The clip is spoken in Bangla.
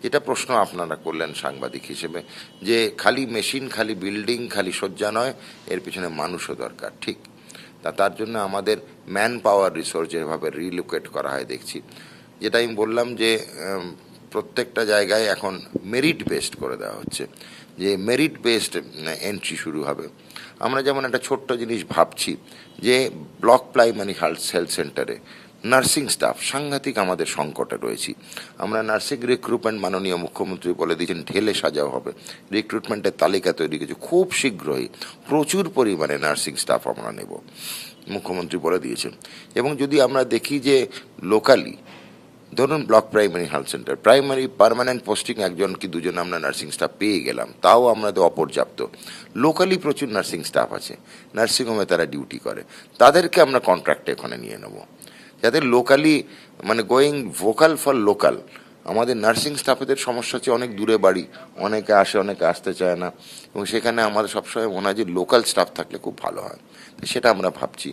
যেটা প্রশ্ন আপনারা করলেন সাংবাদিক হিসেবে, যে খালি মেশিন, খালি বিল্ডিং, খালি শয্যা নয়, এর পিছনে মানুষও দরকার, ঠিক। তার জন্য আমাদের ম্যান পাওয়ার রিসোর্স যেভাবে রিলোকেট করা হয় দেখছি, যেটা আমি বললাম যে প্রত্যেকটা জায়গায় এখন মেরিট বেসড করে দেওয়া হচ্ছে, যে মেরিট বেসড এন্ট্রি শুরু হবে। আমরা যেমন একটা ছোট্ট জিনিস ভাবছি যে ব্লক প্রাইমারি হেলথ সেন্টারে নার্সিং স্টাফ সাংঘাতিক আমাদের সংকটে রয়েছি। আমরা নার্সিং রিক্রুটমেন্ট মাননীয় মুখ্যমন্ত্রী বলে দিয়েছেন ঢেলে সাজাও হবে, রিক্রুটমেন্টের তালিকা তৈরি করেছে, খুব শীঘ্রই প্রচুর পরিমাণে নার্সিং স্টাফ আমরা নেব, মুখ্যমন্ত্রী বলে দিয়েছেন। এবং যদি আমরা দেখি যে লোকালি ধরুন block primary health centre, primary permanent posting একজন কি দুজন আমরা নার্সিং স্টাফ পেয়ে গেলাম, তাও আমাদের অপর্যাপ্ত। লোকালি প্রচুর নার্সিং স্টাফ আছে, নার্সিংহোমে তারা ডিউটি করে, তাদেরকে আমরা কন্ট্রাক্টে এখানে নিয়ে নেব, যাতে লোকালি মানে গোয়িং ভোকাল ফর লোকাল। আমাদের নার্সিং স্টাফেদের সমস্যা হচ্ছে অনেক দূরে বাড়ি, অনেকে আসে অনেকে আসতে চায় না, এবং সেখানে আমাদের সবসময় মনে হয় যে লোকাল স্টাফ থাকলে খুব ভালো হয়, সেটা আমরা ভাবছি।